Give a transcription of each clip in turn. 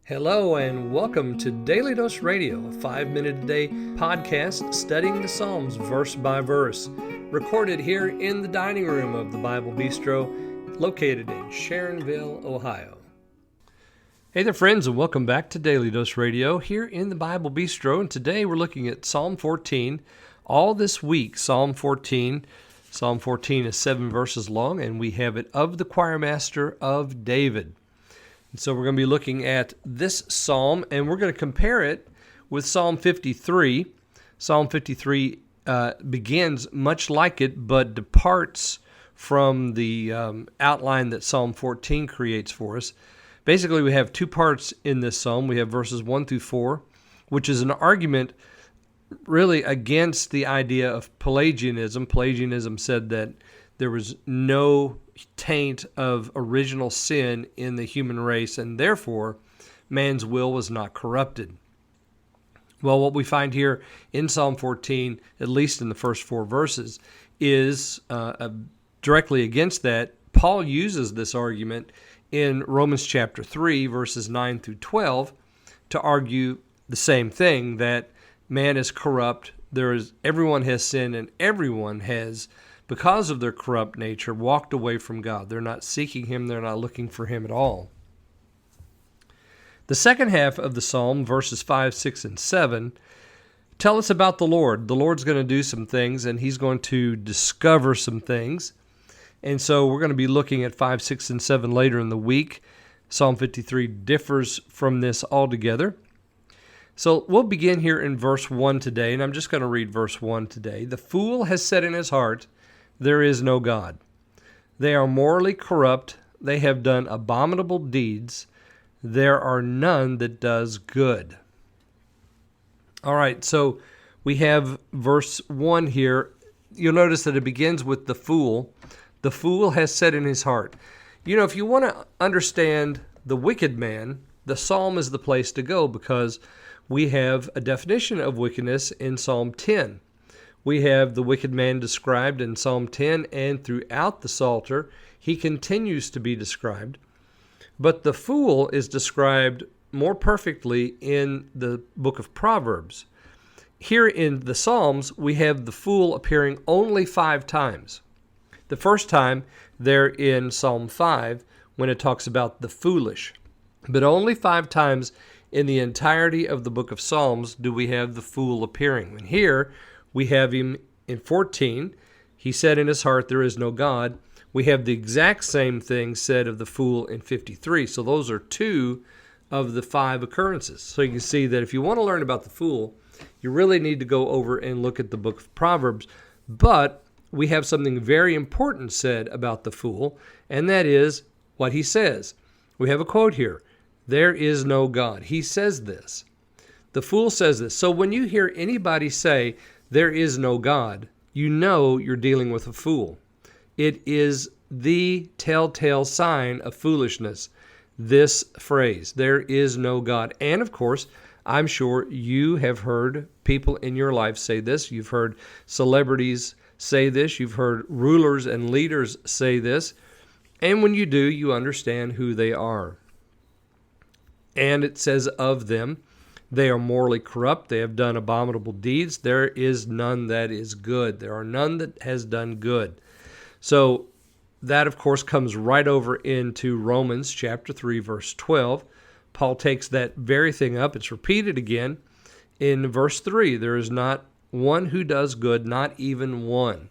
Hello and welcome to Daily Dose Radio, a 5-minute-a-day podcast studying the Psalms verse by verse, recorded here in the dining room of the Bible Bistro, located in Sharonville, Ohio. Hey there friends, and welcome back to Daily Dose Radio here in the Bible Bistro, and today we're looking at Psalm 14. All this week, Psalm 14 is 7 verses long, and we have it of the choir master of David. And so we're going to be looking at this psalm, and we're going to compare it with Psalm 53. Psalm 53 begins much like it, but departs from the outline that Psalm 14 creates for us. Basically, we have two parts in this psalm. We have verses 1 through 4, which is an argument really against the idea of Pelagianism. Pelagianism said that there was no taint of original sin in the human race, and therefore man's will was not corrupted. Well, what we find here in Psalm 14, at least in the first 4 verses, is directly against that. Paul uses this argument in Romans chapter 3, verses 9 through 12, to argue the same thing, that man is corrupt, everyone has sinned, and everyone has, because of their corrupt nature, walked away from God. They're not seeking Him. They're not looking for Him at all. The second half of the psalm, verses 5, 6, and 7, tell us about the Lord. The Lord's going to do some things, and He's going to discover some things. And so we're going to be looking at 5, 6, and 7 later in the week. Psalm 53 differs from this altogether. So we'll begin here in verse 1 today, and I'm just going to read verse 1 today. The fool has said in his heart, "There is no God." They are morally corrupt. They have done abominable deeds. There are none that does good. All right, so we have verse 1 here. You'll notice that it begins with the fool. The fool has said in his heart. You know, if you want to understand the wicked man, the psalm is the place to go, because we have a definition of wickedness in Psalm 10. We have the wicked man described in Psalm 10, and throughout the Psalter, he continues to be described. But the fool is described more perfectly in the book of Proverbs. Here in the Psalms, we have the fool appearing only 5 times. The first time, there in Psalm 5, when it talks about the foolish. But only 5 times in the entirety of the book of Psalms do we have the fool appearing. And here, we have him in 14. He said in his heart, "There is no God." We have the exact same thing said of the fool in 53. So those are 2 of the 5 occurrences. So you can see that if you want to learn about the fool, you really need to go over and look at the book of Proverbs. But we have something very important said about the fool, and that is what he says. We have a quote here. "There is no God." He says this. The fool says this. So when you hear anybody say, "There is no God," you know you're dealing with a fool. It is the telltale sign of foolishness, this phrase, "There is no God." And of course, I'm sure you have heard people in your life say this. You've heard celebrities say this. You've heard rulers and leaders say this. And when you do, you understand who they are. And it says of them, they are morally corrupt. They have done abominable deeds. There is none that is good. There are none that has done good. So that, of course, comes right over into Romans chapter 3, verse 12. Paul takes that very thing up. It's repeated again in verse 3. There is not one who does good, not even one.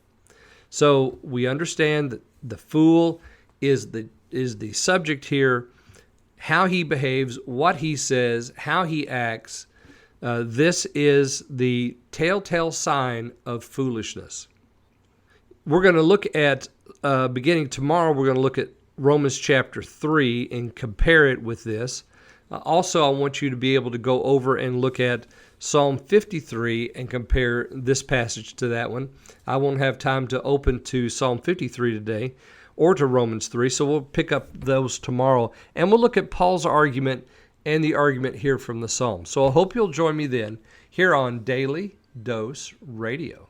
So we understand that the fool is the subject here. How he behaves, what he says, how he acts, this is the telltale sign of foolishness. We're going to look at, beginning tomorrow, we're going to look at Romans chapter 3 and compare it with this. Also, I want you to be able to go over and look at Psalm 53 and compare this passage to that one. I won't have time to open to Psalm 53 today, or to Romans 3, so we'll pick up those tomorrow, and we'll look at Paul's argument and the argument here from the Psalm. So I hope you'll join me then here on Daily Dose Radio.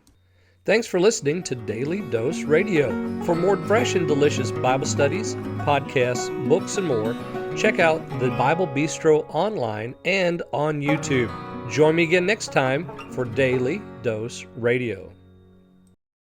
Thanks for listening to Daily Dose Radio. For more fresh and delicious Bible studies, podcasts, books, and more, Check out the Bible Bistro online and on YouTube. Join me again next time for Daily Dose Radio.